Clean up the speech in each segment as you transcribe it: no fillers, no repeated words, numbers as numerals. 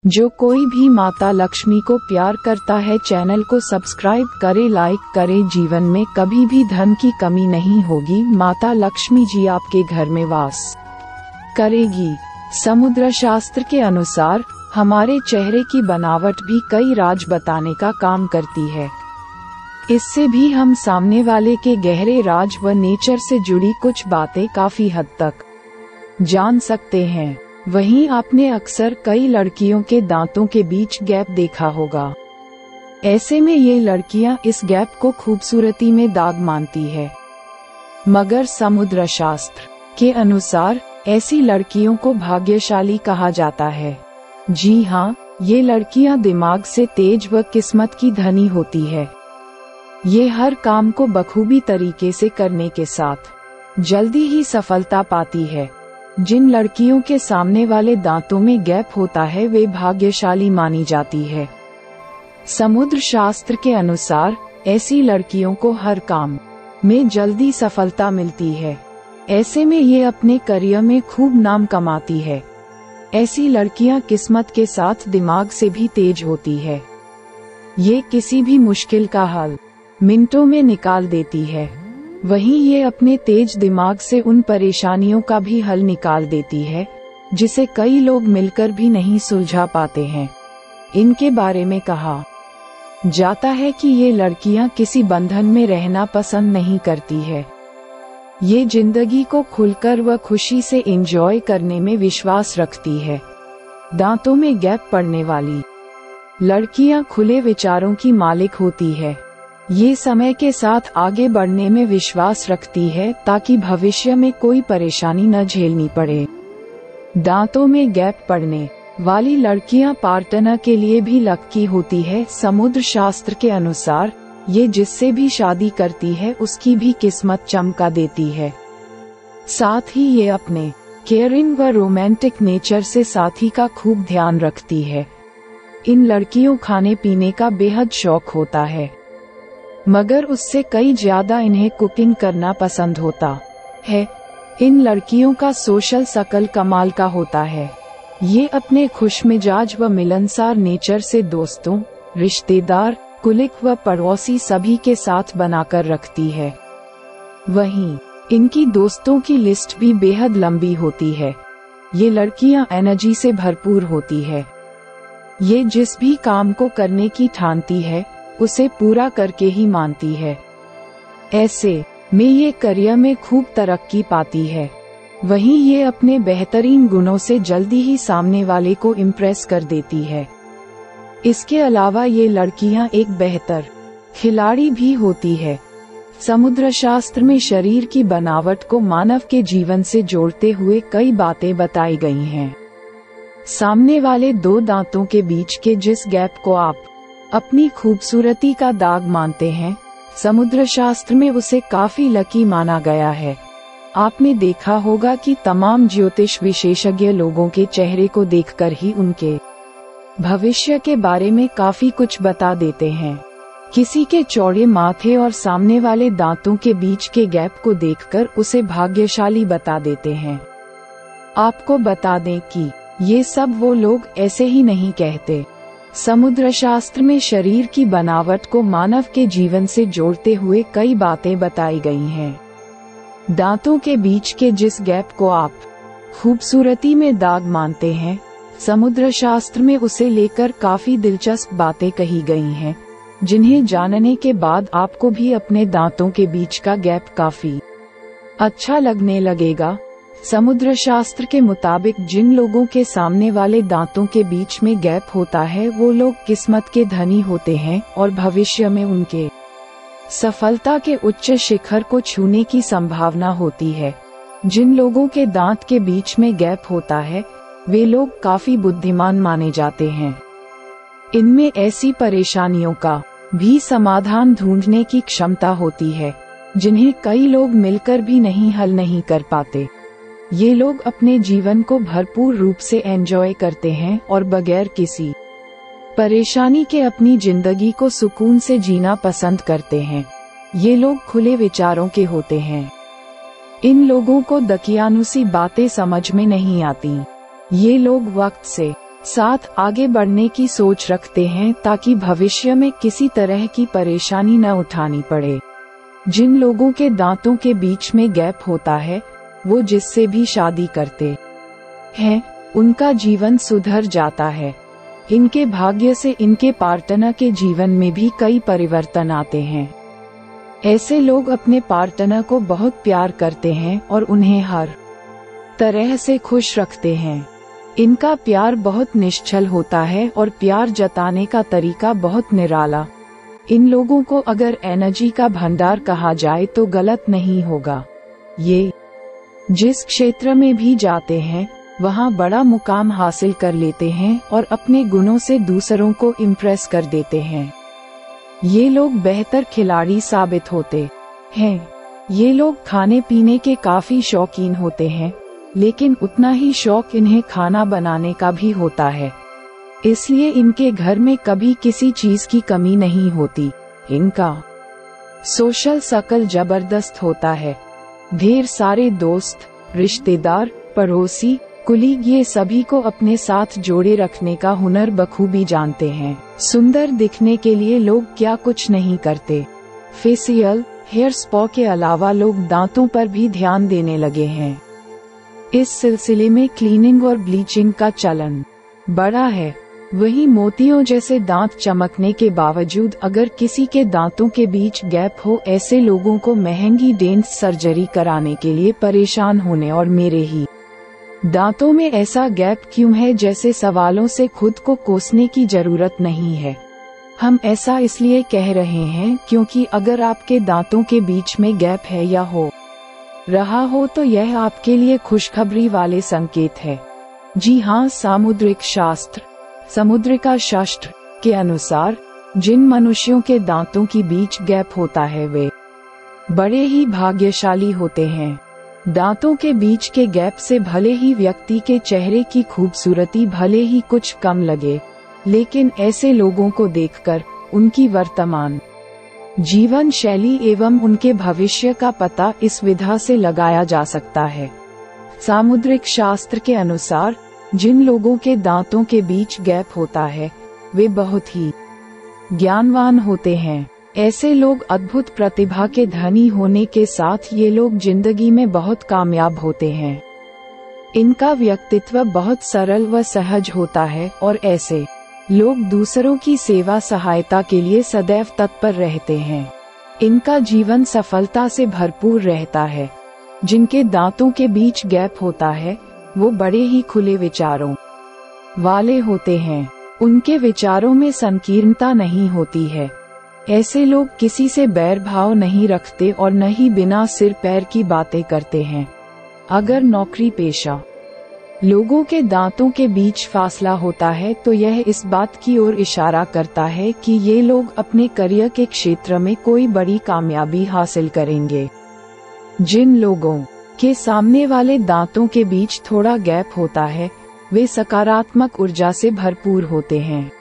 जो कोई भी माता लक्ष्मी को प्यार करता है चैनल को सब्सक्राइब करे, लाइक करे। जीवन में कभी भी धन की कमी नहीं होगी। माता लक्ष्मी जी आपके घर में वास करेगी। समुद्र शास्त्र के अनुसार हमारे चेहरे की बनावट भी कई राज बताने का काम करती है। इससे भी हम सामने वाले के गहरे राज व नेचर से जुड़ी कुछ बातें काफी हद तक जान सकते हैं। वहीं आपने अक्सर कई लड़कियों के दांतों के बीच गैप देखा होगा। ऐसे में ये लड़कियां इस गैप को खूबसूरती में दाग मानती है, मगर समुद्र शास्त्र के अनुसार ऐसी लड़कियों को भाग्यशाली कहा जाता है। जी हाँ, ये लड़कियां दिमाग से तेज व किस्मत की धनी होती है। ये हर काम को बखूबी तरीके से करने के साथ जल्दी ही सफलता पाती है। जिन लड़कियों के सामने वाले दांतों में गैप होता है वे भाग्यशाली मानी जाती है। समुद्र शास्त्र के अनुसार ऐसी लड़कियों को हर काम में जल्दी सफलता मिलती है। ऐसे में ये अपने करियर में खूब नाम कमाती है। ऐसी लड़कियां किस्मत के साथ दिमाग से भी तेज होती है। ये किसी भी मुश्किल का हल मिनटों में निकाल देती है। वहीं ये अपने तेज दिमाग से उन परेशानियों का भी हल निकाल देती है जिसे कई लोग मिलकर भी नहीं सुलझा पाते हैं। इनके बारे में कहा जाता है कि ये लड़कियां किसी बंधन में रहना पसंद नहीं करती है। ये जिंदगी को खुलकर व खुशी से एंजॉय करने में विश्वास रखती है। दांतों में गैप पड़ने वाली लड़कियां खुले विचारों की मालिक होती है। ये समय के साथ आगे बढ़ने में विश्वास रखती है ताकि भविष्य में कोई परेशानी न झेलनी पड़े। दांतों में गैप पड़ने वाली लड़कियां पार्टनर के लिए भी लकी होती है। समुद्र शास्त्र के अनुसार ये जिससे भी शादी करती है उसकी भी किस्मत चमका देती है। साथ ही ये अपने केयरिंग व रोमांटिक नेचर से साथी का खूब ध्यान रखती है। इन लड़कियों खाने पीने का बेहद शौक होता है, मगर उससे कई ज्यादा इन्हें कुकिंग करना पसंद होता है। इन लड़कियों का सोशल सर्कल कमाल का होता है। ये अपने खुशमिजाज व मिलनसार नेचर से दोस्तों, रिश्तेदार, कुलीग व पड़ोसी सभी के साथ बनाकर रखती है। वहीं इनकी दोस्तों की लिस्ट भी बेहद लंबी होती है। ये लड़कियां एनर्जी से भरपूर होती है। ये जिस भी काम को करने की ठानती है उसे पूरा करके ही मानती है। ऐसे में ये करियर में खूब तरक्की पाती है। वहीं ये अपने बेहतरीन गुणों से जल्दी ही सामने वाले को इम्प्रेस कर देती है। इसके अलावा ये लड़कियां एक बेहतर खिलाड़ी भी होती है। समुद्र शास्त्र में शरीर की बनावट को मानव के जीवन से जोड़ते हुए कई बातें बताई गई हैं। सामने वाले दो दांतों के बीच के जिस गैप को आप अपनी खूबसूरती का दाग मानते हैं, समुद्र शास्त्र में उसे काफी लकी माना गया है। आपने देखा होगा कि तमाम ज्योतिष विशेषज्ञ लोगों के चेहरे को देखकर ही उनके भविष्य के बारे में काफी कुछ बता देते हैं। किसी के चौड़े माथे और सामने वाले दांतों के बीच के गैप को देखकर उसे भाग्यशाली बता देते हैं। आपको बता दें कि ये सब वो लोग ऐसे ही नहीं कहते। समुद्र शास्त्र में शरीर की बनावट को मानव के जीवन से जोड़ते हुए कई बातें बताई गई हैं। दांतों के बीच के जिस गैप को आप खूबसूरती में दाग मानते हैं, समुद्र शास्त्र में उसे लेकर काफी दिलचस्प बातें कही गई हैं, जिन्हें जानने के बाद आपको भी अपने दांतों के बीच का गैप काफी अच्छा लगने लगेगा। समुद्र शास्त्र के मुताबिक जिन लोगों के सामने वाले दांतों के बीच में गैप होता है वो लोग किस्मत के धनी होते हैं और भविष्य में उनके सफलता के उच्च शिखर को छूने की संभावना होती है। जिन लोगों के दांत के बीच में गैप होता है वे लोग काफी बुद्धिमान माने जाते हैं। इनमें ऐसी परेशानियों का भी समाधान ढूंढने की क्षमता होती है जिन्हें कई लोग मिलकर भी नहीं हल नहीं कर पाते। ये लोग अपने जीवन को भरपूर रूप से एंजॉय करते हैं और बगैर किसी परेशानी के अपनी जिंदगी को सुकून से जीना पसंद करते हैं। ये लोग खुले विचारों के होते हैं। इन लोगों को दकियानुसी बातें समझ में नहीं आती। ये लोग वक्त से साथ आगे बढ़ने की सोच रखते हैं ताकि भविष्य में किसी तरह की परेशानी न उठानी पड़े। जिन लोगों के दांतों के बीच में गैप होता है, वो जिससे भी शादी करते हैं उनका जीवन सुधर जाता है। इनके भाग्य से इनके पार्टनर के जीवन में भी कई परिवर्तन आते हैं। ऐसे लोग अपने पार्टनर को बहुत प्यार करते हैं और उन्हें हर तरह से खुश रखते हैं। इनका प्यार बहुत निश्चल होता है और प्यार जताने का तरीका बहुत निराला। इन लोगों को अगर एनर्जी का भंडार कहा जाए तो गलत नहीं होगा। ये जिस क्षेत्र में भी जाते हैं वहाँ बड़ा मुकाम हासिल कर लेते हैं और अपने गुणों से दूसरों को इम्प्रेस कर देते हैं। ये लोग बेहतर खिलाड़ी साबित होते हैं। ये लोग खाने पीने के काफी शौकीन होते हैं, लेकिन उतना ही शौक इन्हें खाना बनाने का भी होता है। इसलिए इनके घर में कभी किसी चीज की कमी नहीं होती। इनका सोशल सर्कल जबरदस्त होता है। ढेर सारे दोस्त, रिश्तेदार, पड़ोसी, कुलीग ये सभी को अपने साथ जोड़े रखने का हुनर बखूबी जानते हैं। सुंदर दिखने के लिए लोग क्या कुछ नहीं करते। फेशियल, हेयर स्पा के अलावा लोग दांतों पर भी ध्यान देने लगे हैं। इस सिलसिले में क्लीनिंग और ब्लीचिंग का चलन बड़ा है। वहीं मोतियों जैसे दांत चमकने के बावजूद अगर किसी के दांतों के बीच गैप हो, ऐसे लोगों को महंगी डेंट सर्जरी कराने के लिए परेशान होने और मेरे ही दांतों में ऐसा गैप क्यों है जैसे सवालों से खुद को कोसने की जरूरत नहीं है। हम ऐसा इसलिए कह रहे हैं क्योंकि अगर आपके दांतों के बीच में गैप है या हो रहा हो तो यह आपके लिए खुशखबरी वाले संकेत है। जी हाँ, समुद्रिका शास्त्र के अनुसार जिन मनुष्यों के दांतों के बीच गैप होता है वे बड़े ही भाग्यशाली होते हैं। दांतों के बीच के गैप से भले ही व्यक्ति के चेहरे की खूबसूरती भले ही कुछ कम लगे, लेकिन ऐसे लोगों को देखकर उनकी वर्तमान जीवन शैली एवं उनके भविष्य का पता इस विधा से लगाया जा सकता है। सामुद्रिक शास्त्र के अनुसार जिन लोगों के दांतों के बीच गैप होता है वे बहुत ही ज्ञानवान होते हैं। ऐसे लोग अद्भुत प्रतिभा के धनी होने के साथ ये लोग जिंदगी में बहुत कामयाब होते हैं। इनका व्यक्तित्व बहुत सरल व सहज होता है और ऐसे लोग दूसरों की सेवा सहायता के लिए सदैव तत्पर रहते हैं। इनका जीवन सफलता से भरपूर रहता है। जिनके दांतों के बीच गैप होता है वो बड़े ही खुले विचारों वाले होते हैं। उनके विचारों में संकीर्णता नहीं होती है। ऐसे लोग किसी से बैर भाव नहीं रखते और न ही बिना सिर पैर की बातें करते हैं। अगर नौकरी पेशा लोगों के दांतों के बीच फासला होता है तो यह इस बात की ओर इशारा करता है कि ये लोग अपने करियर के क्षेत्र में कोई बड़ी कामयाबी हासिल करेंगे। जिन लोगों के सामने वाले दांतों के बीच थोड़ा गैप होता है वे सकारात्मक ऊर्जा से भरपूर होते हैं।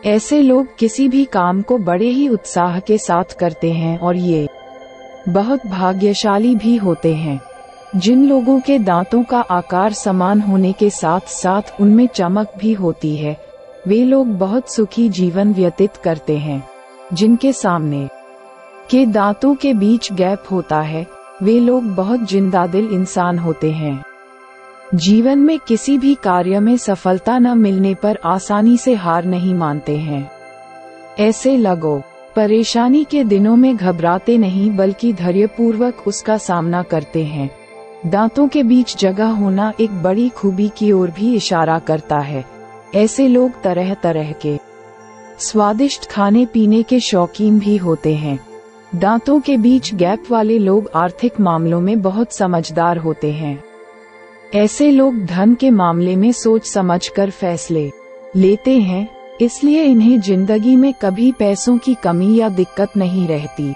ऐसे लोग किसी भी काम को बड़े ही उत्साह के साथ करते हैं और ये बहुत भाग्यशाली भी होते हैं। जिन लोगों के दांतों का आकार समान होने के साथ साथ उनमें चमक भी होती है वे लोग बहुत सुखी जीवन व्यतीत करते हैं। जिनके सामने के दांतों के बीच गैप होता है वे लोग बहुत जिंदादिल इंसान होते हैं। जीवन में किसी भी कार्य में सफलता न मिलने पर आसानी से हार नहीं मानते हैं। ऐसे लोग परेशानी के दिनों में घबराते नहीं बल्कि धैर्यपूर्वक उसका सामना करते हैं। दांतों के बीच जगह होना एक बड़ी खूबी की ओर भी इशारा करता है। ऐसे लोग तरह तरह के स्वादिष्ट खाने पीने के शौकीन भी होते हैं। दांतों के बीच गैप वाले लोग आर्थिक मामलों में बहुत समझदार होते हैं। ऐसे लोग धन के मामले में सोच समझकर फैसले लेते हैं, इसलिए इन्हें जिंदगी में कभी पैसों की कमी या दिक्कत नहीं रहती।